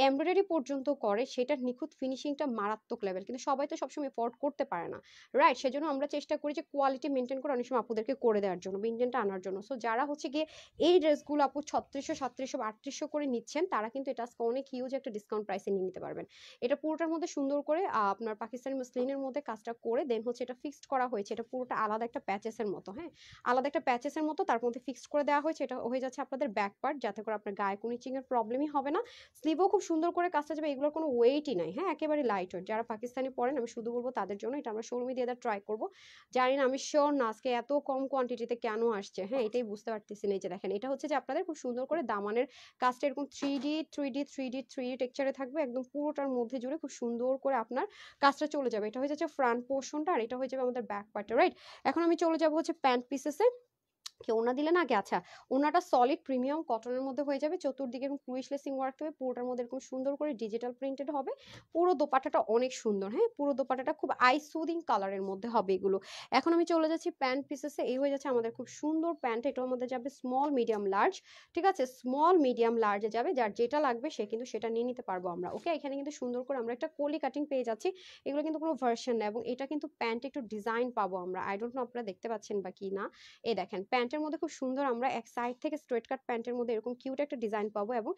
এমব্রয়ডারি পর্যন্ত করে সেটার নিখুঁত ফিনিশিংটা মারাত্মক লেভেল, কিন্তু সবাই তো সবসময় এফোর্ড করতে পারে না, রাইট? সেজন্য আমরা চেষ্টা করি যে কোয়ালিটি মেনটেন করে অনেক সময় আপুদেরকে করে দেওয়ার জন্য, মেনটেনটা আনার জন্য। সো যারা হচ্ছে গিয়ে এই ড্রেসগুলো আপু 3600 3700 3800 করে নিচ্ছেন, তারা কিন্তু এটা আজকে অনেক হিউজ একটা ডিসকাউন্ট প্রাইসে নিয়ে নিতে পারবেন। এটা পুরোটার মধ্যে সুন্দর করে আপনার পাকিস্তানি মসলিনের মধ্যে কাজটা করে দেন হচ্ছে এটা ফিক্সড করা হয়েছে। এটা পুরোটা আলাদা একটা প্যাচেসের মতো, হ্যাঁ আলাদা একটা প্যাচেসের মতো তার মধ্যে ফিক্সড করে দেওয়া হয়েছে। এটা হয়ে যাচ্ছে আপনাদের ব্যাক পার্ট, যাতে করে আপনার গায়ে কোনো ইচিং এর প্রবলেমই হবে না। স্লিভও খুব সুন্দর করে কাজটা যাবে, এগুলোর কোনো ওয়েটই নাই, হ্যাঁ একেবারে লাইট ওয়েট। যারা পাকিস্তানি পরেন আমি শুধু বলবো তাদের জন্য, এটা আমরা শোরুমে দিয়ে ট্রাই করবো। জানি না, আমি শিওর না আজকে এত কম কোয়ান্টিটিতে কেন আসছে, হ্যাঁ এটাই বুঝতে পারতেছি না। এই যে দেখেন এটা হচ্ছে যে আপনাদের খুব সুন্দর করে দামানের কাজটা এরকম 3D টেক্সচারে থাকবে, একদম পুরোটার মধ্যে জুড়ে খুব সুন্দর করে আপনার কাজটা চলে যাবে। এটা হয়ে যাচ্ছে ফ্রন্ট পোর্শনটা, আর এটা হয়ে যাবে আমাদের ব্যাক পার্টটা, রাইট? এখন আমি চলে যাবো হচ্ছে প্যান্ট পিসেসে। কেউ ওনা দিলেন আগে, আচ্ছা ওনাটা সলিড প্রিমিয়াম কটনের মধ্যে হয়ে যাবে, চতুর্দিকে এরকম ক্রুইশ লেসিং ওয়ার্ক হবে, পুরোটার মধ্যে এরকম সুন্দর করে ডিজিটাল প্রিন্টেড হবে। পুরো দোপাট্টাটা অনেক সুন্দর, হ্যাঁ পুরো দোপাট্টাটা খুব আই সুদিং কালারের মধ্যে হবে এগুলো। এখন আমি চলে যাচ্ছি প্যান্ট পিসেসে। এই হয়ে যাচ্ছে আমাদের খুব সুন্দর প্যান্ট, এটার মধ্যে যাবে স্মল মিডিয়াম লার্জ, ঠিক আছে স্মল মিডিয়াম লার্জে যাবে, যার যেটা লাগবে সে কিন্তু সেটা নিয়ে নিতে পারবো আমরা, ওকে। এখানে কিন্তু সুন্দর করে আমরা একটা কলি কাটিং পেয়ে যাচ্ছি, এগুলো কিন্তু কোনো ভার্সন না, এবং এটা কিন্তু প্যান্টে একটু ডিজাইন পাবো আমরা, আই ডোন্ট নো আপনারা দেখতে পাচ্ছেন বা কি না। এই দেখেন প্যান্টের মধ্যে খুব সুন্দর আমরা এক সাইড থেকে স্ট্রেট কাট প্যান্টের মধ্যে এরকম কিউট একটা ডিজাইন পাবো, এবং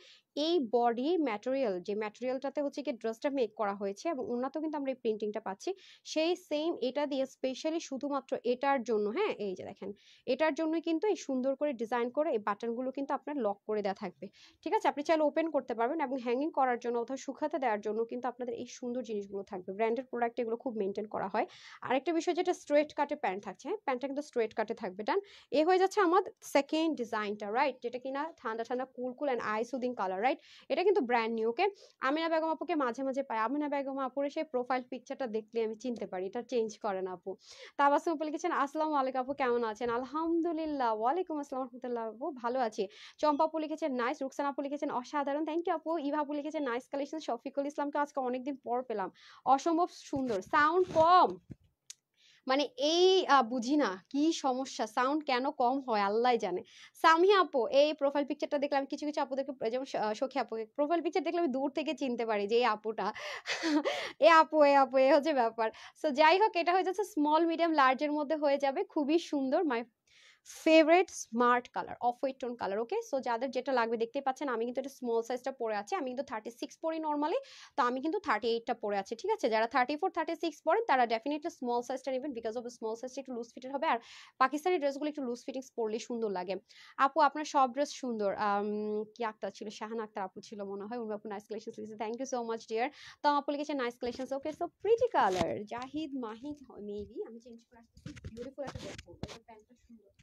এই বডি ম্যাটেরিয়াল যে ম্যাটেরিয়ালটাতে হচ্ছে কি ড্রেসটা মেক করা হয়েছে, এবং উন্নত কিন্তু আমরা এই প্রিন্টিংটা পাচ্ছি সেই সেম এটা দিয়ে স্পেশালি শুধুমাত্র এটার জন্য, হ্যাঁ এই যে দেখেন এটার জন্যই কিন্তু এই সুন্দর করে ডিজাইন করে এই বাটনগুলো কিন্তু আপনার লক করে দেওয়া থাকবে, ঠিক আছে? আপনি চাইলে ওপেন করতে পারবেন, এবং হ্যাঙ্গিং করার জন্য অথবা শুকাতে দেওয়ার জন্য কিন্তু আপনাদের এই সুন্দর জিনিসগুলো থাকবে। ব্র্যান্ডেড প্রোডাক্ট এগুলো খুব মেনটেন করা হয়। আরেকটা বিষয় যেটা স্ট্রেট কাটে প্যান্ট থাকছে, হ্যাঁ প্যান্টটা কিন্তু স্ট্রেট কাটে থাকবে, ডান। এ হয়ে যাচ্ছে আমাদের সেকেন্ড ডিজাইনটা, রাইট? যেটা কিনা ঠান্ডা ঠান্ডা cool cool and I soothing colour, right? এটা কিন্তু brand new, okay. Amina Begum আপুকে মাঝে মাঝে পাই, আমিনা বেগম আপুর সেই প্রোফাইল পিকচারটা দেখলে আমি চিনতে পারি, এটা চেঞ্জ করে না আপু। তাবাসসুম আপু লিখেছেন আসসালামু আলাইকুম আপু, কেমন আছেন? আলহামদুলিল্লাহ, ওয়ালাইকুম আসসালাম রহমতুল্লাহ আপু, ভালো আছি। চম্পা আপু লিখেছেন নাইস, রুকসানা আপু লিখেছেন অসাধারণ, থ্যাংক ইউ আপু। ইভা আপু লিখেছেন নাইস কালেকশন, শফিকুল ইসলামকে আজকে অনেকদিন পর পেলাম, অসম্ভব সুন্দর, সাউন্ড কম, মানে এই বুঝি না কি সমস্যা, সাউন্ড কেন কম হয় আল্লাহ জানে। সামিয়া আপু এই প্রোফাইল পিকচারটা দেখলাম, কিছু কিছু আপুদেরকে যেমন সখী আপু প্রোফাইল পিকচার দেখলে আমি দূর থেকে চিনতে পারি যে এই আপুটা এ আপু এ হচ্ছে ব্যাপার। সো যাই হোক, এটা হয়ে যাচ্ছে স্মল মিডিয়াম লার্জের মধ্যে হয়ে যাবে, খুবই সুন্দর, my favourite smart colour, off white tone colour, okay. So যাদের যেটা লাগবে দেখতেই পাচ্ছেন, আমি কিন্তু এটা স্মল সাইজটা পরে আছি, আমি কিন্তু 36 পরি নর্মালি, তো আমি কিন্তু 38টা পরে আছি, ঠিক আছে? যারা 34 36 পরেন তারা ডেফিনেটলি স্মল সাইজটা নেবেন, বিকজ অফ স্মল সাইজটা একটু লুজ ফিটেড হবে, আর পাকিস্তানি ড্রেসগুলো একটু লুজ ফিটিংস পরলে সুন্দর লাগে। আপু আপনার সব ড্রেস সুন্দর, কি আক্তার ছিল, শাহানা আক্তার আপু ছিল মনে হয়, উনি আপু নাইস কালেকশন লিখেছে, thank you so much dear. তো আপু লিখেছে nice collection, okay. So pretty colour, Zahid Mahid maybe, আমি চেঞ্জ করে আসতেছি, বিউটিফুল একটা ড্রেস পরবো, প্যান্টটা সুন্দর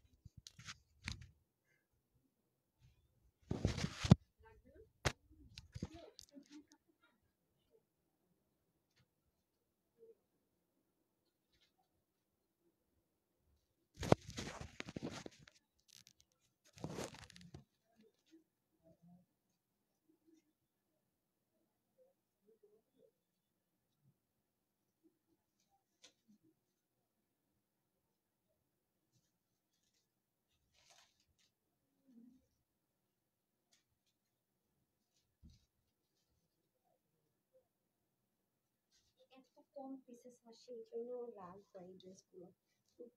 কম পিসেস আসে, এই জন্য লাল হয় এই ড্রেসগুলো,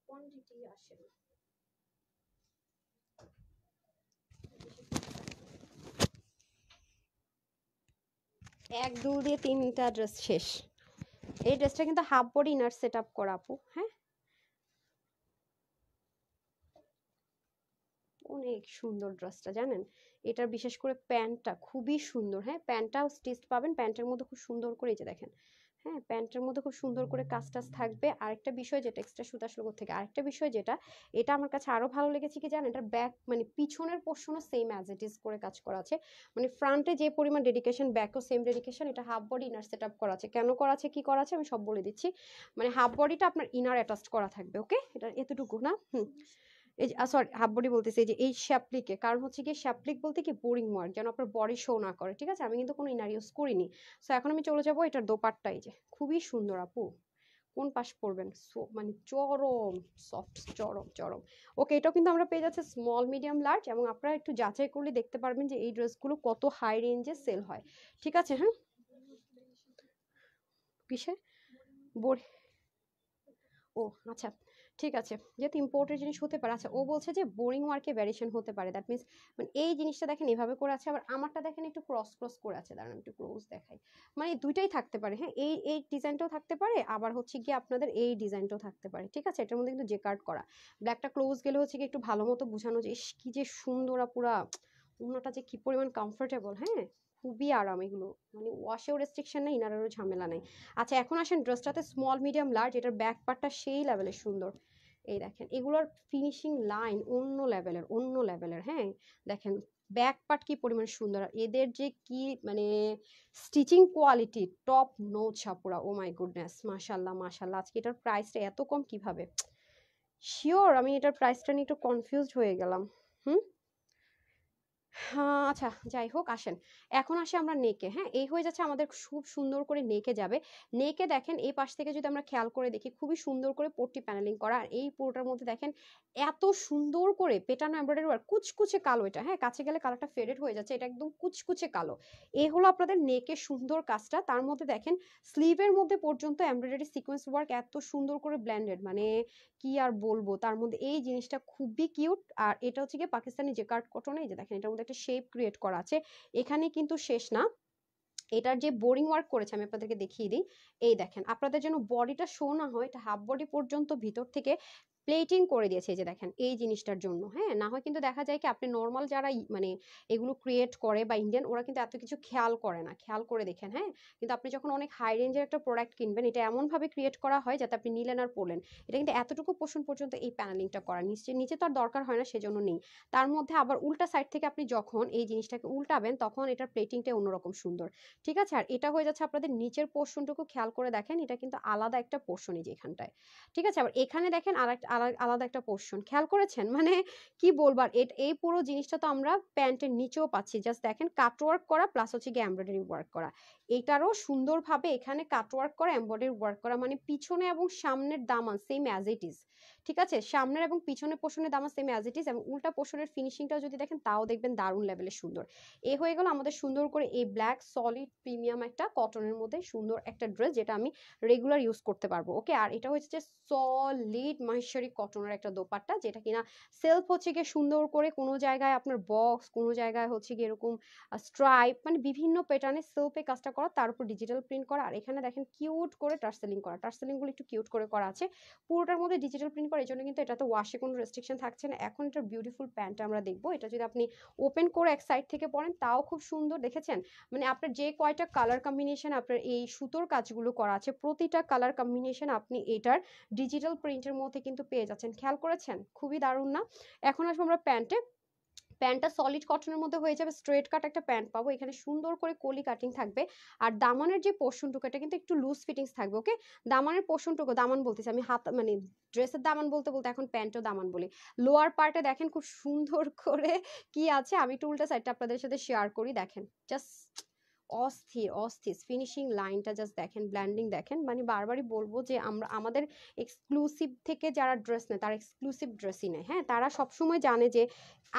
কোয়ান্টিটি আসে না। এক দুই দিয়ে তিনটা ড্রেস শেষ। এই ড্রেসটা কিন্তু half body inner set up করা আপু, হ্যাঁ অনেক সুন্দর ড্রেসটা জানেন। এটার বিশেষ করে প্যান্টটা খুবই সুন্দর, হ্যাঁ প্যান্টটাও স্টিচ পাবেন, প্যান্টের মধ্যে খুব সুন্দর করে এই যে দেখেন, হ্যাঁ প্যান্টের মধ্যে খুব সুন্দর করে কাজ টাজ থাকবে। আরেকটা বিষয় যেটা এক্সট্রা সুতা আসলো থেকে, আরেকটা বিষয় যেটা এটা আমার কাছে আরো ভালো লেগেছে কি জানেন, এটার ব্যাক মানে পিছনের পোর্শনও সেম অ্যাজ ইট ইজ করে কাজ করা আছে, মানে ফ্রন্টে যে পরিমাণ ডেডিকেশন ব্যাকও সেম ডেডিকেশন। এটা half body inner set up করা আছে, কেন করা আছে কি করা আছে আমি সব বলে দিচ্ছি। মানে হাফ বডিটা আপনার ইনার অ্যাটাচড করা থাকবে, ওকে এটা এতটুকু না। এই যে সরি হাফ বডি বলতেছি, এই যে এই শ্যাপলিকে, কারণ হচ্ছে কি শ্যাপলিক বলতে কি বোরিং ওয়ার্ক, যেন আপনার বডি শো না করে, ঠিক আছে আমি কিন্তু কোনো ইনার ইউজ করিনি। সো এখন আমি চলে যাবো এটার দোপাট্টা, এই যে খুবই সুন্দর আপু, কোন পাশ পরবেন, সো মানে চরম সফট, চরম চরম। ওকে এটাও কিন্তু আমরা পেয়ে যাচ্ছি স্মল মিডিয়াম লার্জ, এবং আপনারা একটু যাচাই করলে দেখতে পারবেন যে এই ড্রেসগুলো কত হাই রেঞ্জে সেল হয়, ঠিক আছে হ্যাঁ। কিসে ও আচ্ছা, ঠিক আছে, যেহেতু ইম্পোর্টেড জিনিস হতে পারে। আচ্ছা ও বলছে যে বোরিং ওয়ার্কে ভ্যারিয়েশন হতে পারে, দ্যাট মিন্স মানে এই জিনিসটা দেখেন এভাবে করে আছে, আবার আমারটা দেখেন একটু ক্রস ক্রস করে আছে, দাঁড়ান একটু ক্লোজ দেখাই। মানে দুইটাই থাকতে পারে, হ্যাঁ এই এই ডিজাইনটাও থাকতে পারে, আবার হচ্ছে কি আপনাদের এই ডিজাইনটাও থাকতে পারে, ঠিক আছে এটার মধ্যে কিন্তু জে কার্ড করা। ব্ল্যাকটা ক্লোজ গেলে হচ্ছে কি একটু ভালো মতো বোঝানো যে ইস কি যে সুন্দর পুরা ওনাটা যে কি পরিমাণ কমফোর্টেবল, হ্যাঁ খুবই আরাম এগুলো, মানে ওয়াশেও রেস্ট্রিকশন নেই, ইনারেরও ঝামেলা নেই। আচ্ছা এখন আসেন ড্রেসটাতে স্মল মিডিয়াম লার্জ, এটার ব্যাক পার্টটা সেই লেভেলের সুন্দর। এই দেখেন এগুলোর ফিনিশিং লাইন অন্য লেভেলের, অন্য লেভেলের, হ্যাঁ দেখেন ব্যাক পার্ট কি পরিমাণ সুন্দর, আর এদের যে কি মানে স্টিচিং কোয়ালিটি টপ নোচ পুরা, ও মাই গুডনেস মাশাল্লাহ মাশাল্লাহ। আজকে এটার প্রাইসটা এত কম কিভাবে, শিওর আমি এটার প্রাইসটা নিয়ে একটু কনফিউজড হয়ে গেলাম। হুম হ্যাঁ আচ্ছা যাই হোক আসেন, এখন আসে আমরা নেকে, হ্যাঁ এই হয়ে যাচ্ছে আমাদের খুব সুন্দর করে নেকে যাবে। নেকে দেখেন এই পাশ থেকে যদি আমরা খেয়াল করে দেখি খুবই সুন্দর করে পট্টি প্যানেলিং করা, আর এই পুরোটার মধ্যে দেখেন এত সুন্দর করে পেটানো এমব্রয়ডারি ওয়ার্ক, কুচকুচে কালো এটা, হ্যাঁ কাছে গেলে কালারটা ফেডেড হয়ে যাচ্ছে, এটা একদম কুচকুচে কালো। এই হলো আপনাদের নেকের সুন্দর কাজটা, তার মধ্যে দেখেন স্লিভের মধ্যে পর্যন্ত এমব্রয়ডারি সিকোয়েন্স ওয়ার্ক এত সুন্দর করে ব্ল্যান্ডেড, মানে কি আর বলবো, তার মধ্যে এই জিনিসটা খুবই কিউট। আর এটা হচ্ছে গিয়ে পাকিস্তানি জেকার্ড কটনে, এই যে দেখেন এটার মধ্যে একটা শেপ ক্রিয়েট করা আছে। এখানে কিন্তু শেষ না, এটার যে বোরিং ওয়ার্ক করেছে আমি আপনাদেরকে দেখিয়ে দিই। এই দেখেন আপনাদের যেন বডিটা শো না হয়, এটা হাফ বডি পর্যন্ত ভিতর থেকে প্লেটিং করে দিয়েছে, এই যে দেখেন এই জিনিসটার জন্য, হ্যাঁ না হয় কিন্তু দেখা যায় কি আপনি নর্মাল যারা মানে এগুলো ক্রিয়েট করে বা ইন্ডিয়ান, ওরা কিন্তু এত কিছু খেয়াল করে না, খেয়াল করে দেখেন হ্যাঁ। কিন্তু আপনি যখন অনেক হাই রেঞ্জের একটা প্রোডাক্ট কিনবেন, এটা এমন ভাবে ক্রিয়েট করা হয় যাতে আপনি নিলেন আর পড়লেন। এটা কিন্তু এতটুকু পোর্শন পর্যন্ত এই প্যানেলিংটা করা, নিচে নিচে তো আর দরকার হয় না সেজন্য নেই। তার মধ্যে আবার উল্টা সাইড থেকে আপনি যখন এই জিনিসটাকে উল্টাবেন তখন এটার প্লেটিংটা অন্যরকম সুন্দর, ঠিক আছে। আর এটা হয়ে যাচ্ছে আপনাদের নিচের পোর্শনটুকু খেয়াল করে দেখেন, এটা কিন্তু আলাদা একটা পোর্শনই যে এখানটায়, ঠিক আছে। আবার এখানে দেখেন আলাদা একটা পোর্শন খেয়াল করেছেন, মানে কি বলবার, এই পুরো জিনিসটা তো আমরা প্যান্টের নিচেও পাচ্ছি, জাস্ট দেখেন কাটওয়ার্ক করা প্লাস হচ্ছে গিয়ে এমব্রয়ডারি ওয়ার্ক করা। এইটারও সুন্দরভাবে এখানে কাটওয়ার্ক করা এমব্রয়ডারি ওয়ার্ক করা, মানে পিছনে এবং সামনের দামান সেম অ্যাজ ইট ইজ, ঠিক আছে সামনের এবং পিছনের পোর্শনের দামান সেম অ্যাজ ইট ইজ, এবং উল্টা পোর্শনের ফিনিশিংটাও যদি দেখেন তাও দেখবেন দারুণ লেভেলের সুন্দর। এ হয়ে গেল আমাদের সুন্দর করে এই ব্ল্যাক সলিড প্রিমিয়াম একটা কটনের মধ্যে সুন্দর একটা ড্রেস, যেটা আমি রেগুলার ইউজ করতে পারবো, ওকে। আর এটা হচ্ছে যে সলিড মাহেশ্বরী কটনের একটা দোপাট্টা, যেটা কিনা সেলফ হচ্ছে গিয়ে সুন্দর করে কোনো জায়গায় আপনার বক্স, কোনো জায়গায় হচ্ছে গিয়ে এরকম স্ট্রাইপ, মানে বিভিন্ন প্যাটার্নে সেলফে কাজটা করা, তার উপর ডিজিটাল প্রিন্ট করা। আর এখানে দেখেন কিউট করে টার্সেলিং করা, টার্সেলিং গুলো একটু কিউট করে করা আছে, পুরোটার মধ্যে ডিজিটাল প্রিন্ট করা, এই জন্য কিন্তু এটাতে ওয়াশে কোনো রেস্ট্রিকশন থাকছে না। এখন এটার বিউটিফুল প্যান্টটা আমরা দেখবো, এটা যদি আপনি ওপেন করে এক সাইড থেকে পরেন তাও খুব সুন্দর, দেখেছেন মানে আপনার যে কয়টা কালার কম্বিনেশন আপনার এই সুতোর কাজগুলো করা আছে, প্রতিটা কালার কম্বিনেশন আপনি এটার ডিজিটাল প্রিন্টের মধ্যে কিন্তু পেয়ে যাচ্ছেন, খেয়াল করেছেন খুবই দারুণ না। এখন আসবো আমরা প্যান্টে, প্যান্টটা সলিড কটনের মধ্যে হয়ে যাবে, স্ট্রেট কাট একটা প্যান্ট পাবো, এখানে সুন্দর করে কলি কাটিং থাকবে। আর দামানের যে পোর্শনটুকু এটা কিন্তু একটু লুজ ফিটিংস থাকবে, ওকে। দামানের পোর্শনটুকু, দামান বলতেছি আমি, হাত মানে ড্রেসের দামান বলতে বলতে এখন প্যান্টও দামান বলি। লোয়ার পার্টে দেখেন খুব সুন্দর করে কি আছে, আমি একটু উল্টা সাইডটা আপনাদের সাথে শেয়ার করি, দেখেন জাস্ট অস্থির অস্থির ফিনিশিং লাইনটা জাস্ট দেখেন, ব্ল্যান্ডিং দেখেন, মানে বারবারই বলবো যে আমরা আমাদের এক্সক্লুসিভ থেকে যারা ড্রেস নেয় তারা এক্সক্লুসিভ ড্রেসই নেয়, হ্যাঁ তারা সবসময় জানে যে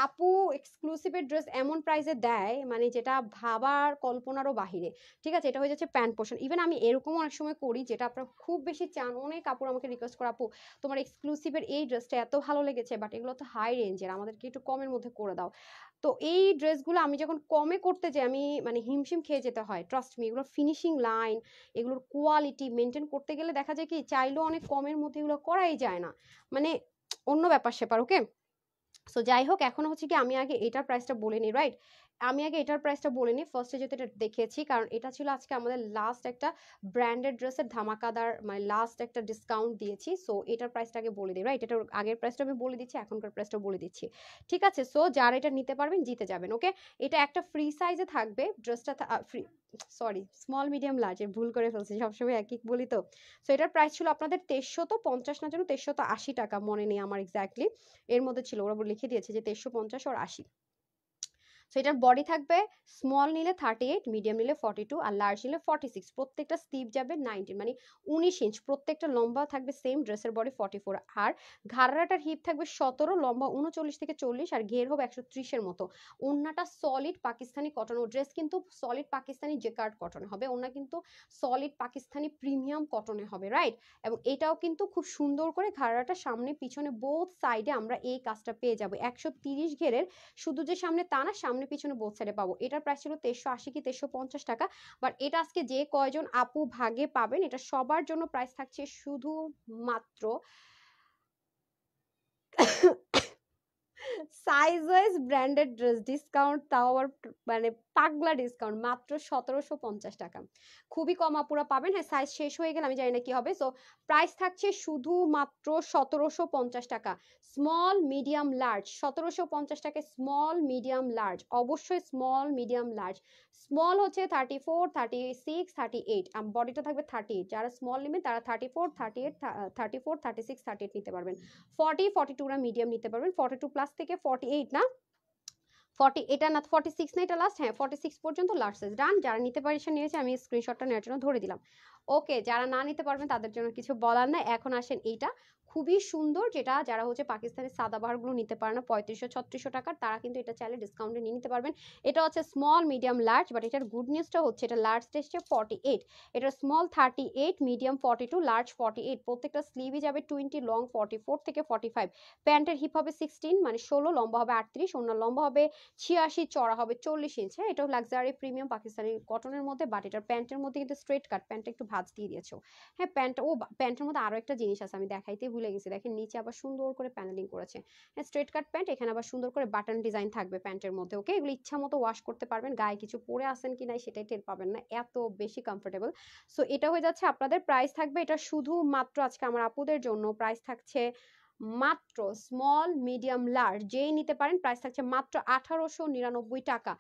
আপু এক্সক্লুসিভের ড্রেস এমন প্রাইসে দেয় মানে যেটা ভাবার কল্পনারও বাহিরে। ঠিক আছে, এটা হয়ে যাচ্ছে প্যান্ট পোর্শন। ইভেন আমি এরকম অনেক সময় করি যেটা আপনারা খুব বেশি চান, অনেক কাপড় আমাকে রিকোয়েস্ট করে আপু তোমার এক্সক্লুসিভের এই ড্রেসটা এত ভালো লেগেছে বাট এগুলো তো হাই রেঞ্জের, আমাদেরকে একটু কমের মধ্যে করে দাও। তো এই ড্রেসগুলো আমি যখন কমে করতে যাই আমি মানে হিমশিম খেয়ে যেতে হয়, ট্রাস্ট মি। এগুলোর ফিনিশিং লাইন, এগুলোর কোয়ালিটি মেনটেন করতে গেলে দেখা যায় কি চাইলেও অনেক কমের মধ্যে এগুলো করাই যায় না, মানে অন্য ব্যাপার সেপার। ওকে, সো যাই হোক, এখন হচ্ছে কি আমি আগে এটার প্রাইসটা বলে নিই, রাইট? আমি আগে এটার প্রাইসটা বলে নিই ফার্স্টে, যেহেতু এটা দেখিয়েছি, কারণ এটা ছিল আজকে আমাদের লাস্ট একটা ব্র্যান্ডেড ড্রেসের ধামাকাদার, মানে লাস্ট একটা ডিসকাউন্ট দিয়েছি। সো এটার প্রাইসটা আগে বলে দিই, রাইট? এটার আগের প্রাইসটা আমি বলে দিচ্ছি, এখনকার প্রাইসটা বলে দিচ্ছি। ঠিক আছে, সো যারা এটা নিতে পারবেন জিতে যাবেন। ওকে, এটা একটা ফ্রি সাইজে থাকবে ড্রেসটা, free, sorry small medium large, ভুল করে ফেলছি, সবসময় এক এক বলি তো। সো এটার প্রাইস ছিল আপনাদের 2350 না যেন 2380 টাকা, মনে নেই আমার এক্স্যাক্টলি, এর মধ্যে ছিল, ওরা লিখে দিয়েছে যে 2350 আর 80। সো এটার বডি থাকবে স্মল নিলে 38, মিডিয়াম নিলে 42 আর লার্জ নিলে 46। প্রত্যেকটা স্লিভ যাবে 19 মানে 19 ইঞ্চ, প্রত্যেকটা লম্বা থাকবে সেম, ড্রেসের বডি 44 আর ঘাড়াটার হিপ থাকবে 17, লম্বা 39 থেকে 40 আর ঘের হবে 130 এর মতো। ওন্নাটা সলিড পাকিস্তানি কটন, ড্রেস কিন্তু সলিড পাকিস্তানি জেকার্ড কটনে হবে, ওন্না কিন্তু সলিড পাকিস্তানি প্রিমিয়াম কটনে হবে, রাইট? এবং এটাও কিন্তু খুব সুন্দর করে ঘাড়াটা সামনে পিছনে বোথ সাইডে আমরা এই কাজটা পেয়ে যাব। 130 ঘেরের, শুধু যে সামনে তা না, সামনে পিছনে বোথ সাইডে পাবো। এটার প্রাইস ছিল 2380 কি 2350 টাকা, বাট এটা আজকে যে কয়জন আপু ভাগে পাবেন এটা সবার জন্য প্রাইস থাকছে শুধু মাত্র size wise branded dress discount, তাও আবার মানে পাগলা ডিসকাউন্ট, মাত্র 1750 টাকা। খুবই কম আপুরা পাবেন। হ্যাঁ, সাইজ শেষ হয়ে গেলে আমি জানি না কি হবে। সো প্রাইস থাকছে শুধু মাত্র 1750 টাকা। স্মল মিডিয়াম লার্জ 1750 টাকায়, স্মল মিডিয়াম লার্জ, অবশ্যই স্মল মিডিয়াম লার্জ। স্মল হচ্ছে 34, 36, 38, বডিটা থাকবে 38। যারা স্মল নেবেন তারা 34, 38, 34, 36, 38 নিতে পারবেন। 40, 42 রা মিডিয়াম নিতে পারবেন। 42 প্লাস থেকে 48 না, 40 এটা না, 46 না এটা লাস্ট, হ্যাঁ 46 পর্যন্ত লাস্ট সাইজ। ডান, যারা নিতে পারছেন নিয়েছে, আমি স্ক্রিনশটটা নেওয়ার জন্য ধরে দিলাম। ওকে, যারা না নিতে পারবেন তাদের জন্য কিছু বলার নাই। এখন আসেন এইটা খুবই সুন্দর, যেটা যারা হচ্ছে পাকিস্তানের সাদাবাহারগুলো নিতে পারে না 3500-3600 টাকার, তারা কিন্তু এটা চাইলে ডিসকাউন্টে নিয়ে নিতে পারবেন। এটা হচ্ছে স্মল মিডিয়াম লার্জ, বাট এটার গুড নিউজটা হচ্ছে এটা লার্জ টেস্টে 48, এটা স্মল 38, মিডিয়াম 42, লার্জ 48। প্রত্যেকটা স্লিভই যাবে 20, লং 44 থেকে 45। প্যান্টের হিপ হবে 16 মানে 16, লম্বা হবে 38, ওনার লম্বা হবে 86, চড়া হবে 40 ইঞ্চ। হ্যাঁ, এটাও লাক্সারি প্রিমিয়াম পাকিস্তানি কটনের মধ্যে, বাট এটার প্যান্টের মধ্যে কিন্তু স্ট্রেট কাট, প্যান্টটা একটু ভাঁজ দিয়ে দিয়েছো। হ্যাঁ, প্যান্ট ও প্যান্টের মধ্যে আরো একটা জিনিস আছে আমি দেখাইতে ভুলে গেছি, দেখেন নিচে আবার সুন্দর করে প্যানেলিং করেছে। হ্যাঁ, স্ট্রেট কাট প্যান্ট, এখানে আবার সুন্দর করে বাটন ডিজাইন থাকবে প্যান্টের মধ্যে। ওকে, এগুলো ইচ্ছা মতো ওয়াশ করতে পারবেন, গায়ে কিছু পরে আসেন কি নাই সেটাই টের পাবেন না, এত বেশি কমফোর্টেবল। সো এটা হয়ে যাচ্ছে আপনাদের প্রাইস থাকবে, এটা শুধু মাত্র আজকে আমার আপুদের জন্য প্রাইস থাকছে মাত্র স্মল মিডিয়াম লার্জ যেই নিতে পারেন, প্রাইস থাকছে মাত্র 1899 টাকা।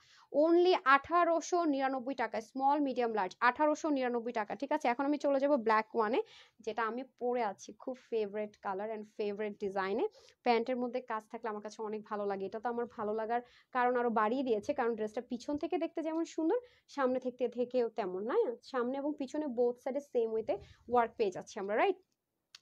অনলি 1899 টাকা, স্মল মিডিয়াম লার্জ 1899 টাকা। ঠিক আছে, এখন আমি চলে যাব ব্ল্যাক ওয়ানে, যেটা আমি পরে আছি, খুব ফেভারিট কালার অ্যান্ড ফেভারিট ডিজাইনে। প্যান্টের মধ্যে কাজ থাকলে আমার কাছে অনেক ভালো লাগে, এটা তো আমার ভালো লাগার কারণ আরো বাড়িয়ে দিয়েছে, কারণ ড্রেসটা পিছন থেকে দেখতে যেমন সুন্দর, সামনে থেকেও তেমন, না সামনে এবং পিছনে বোথ সাইডে সেম ওয়েতে ওয়ার্ক পেয়ে যাচ্ছি আমরা, রাইট?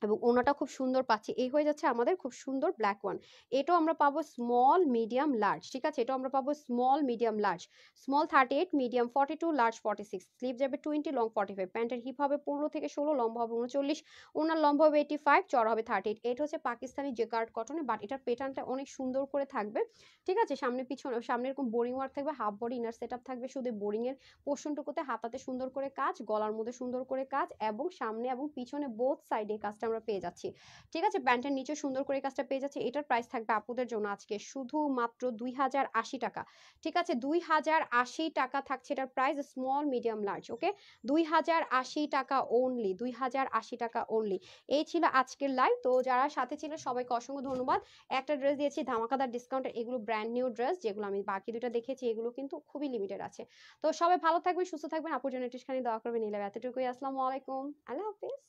এবং ওনাটা খুব সুন্দর পাচ্ছি। এই হয়ে যাচ্ছে আমাদের খুব সুন্দর ব্ল্যাক ওয়ান। এটাও আমরা পাবো স্মল মিডিয়াম লার্জ। ঠিক আছে, এটাও আমরা পাবো small medium large. Small 38, medium 42, large 46। Sleeve যাবে 20, লং 45। প্যান্টের হিপ হবে 15 থেকে 16, লম্বা হবে 39, ওনার লম্বা হবে 85, চড়া হবে 38। এটা হচ্ছে পাকিস্তানি জেকার্ড কটনে, বাট এটার প্যাটার্নটা অনেক সুন্দর করে থাকবে। ঠিক আছে, সামনে পিছনে, সামনে এরকম বোরিং ওয়ার্ক থাকবে, half body inner set up থাকবে, শুধু বোরিং এর পোর্শনটুকুতে হাতাতে সুন্দর করে কাজ, গলার মধ্যে সুন্দর করে কাজ, এবং সামনে এবং পিছনে বোথ সাইডে কাজটা আমরা পেয়ে যাচ্ছি। ঠিক আছে, প্যান্টের নিচে সুন্দর করে কাজটা পেয়ে যাচ্ছে। এটার প্রাইস থাকবে আপুদের জন্য আজকে শুধু মাত্র 2080 টাকা। ঠিক আছে, 2080 টাকা থাকছে এটার প্রাইস, স্মল মিডিয়াম লার্জ। ওকে, 2080 টাকা অনলি, 2080 টাকা অনলি। এই ছিল আজকের লাইভ। তো যারা সাথে ছিল সবাইকে অসংখ্য ধন্যবাদ। একটা ড্রেস দিয়েছি ধামাকাদার ডিসকাউন্টে, এগুলো ব্র্যান্ড নিউ ড্রেস, যেগুলো আমি বাকি দুটো দেখেছি এগুলো কিন্তু খুবই লিমিটেড আছে। তো সবাই ভালো থাকবেন, সুস্থ থাকবেন, আপুর জন্য একটুখানি দোয়া করবেন। নিলাম এতটুকুই, আসসালামু আলাইকুম, আল্লাহ হাফিজ।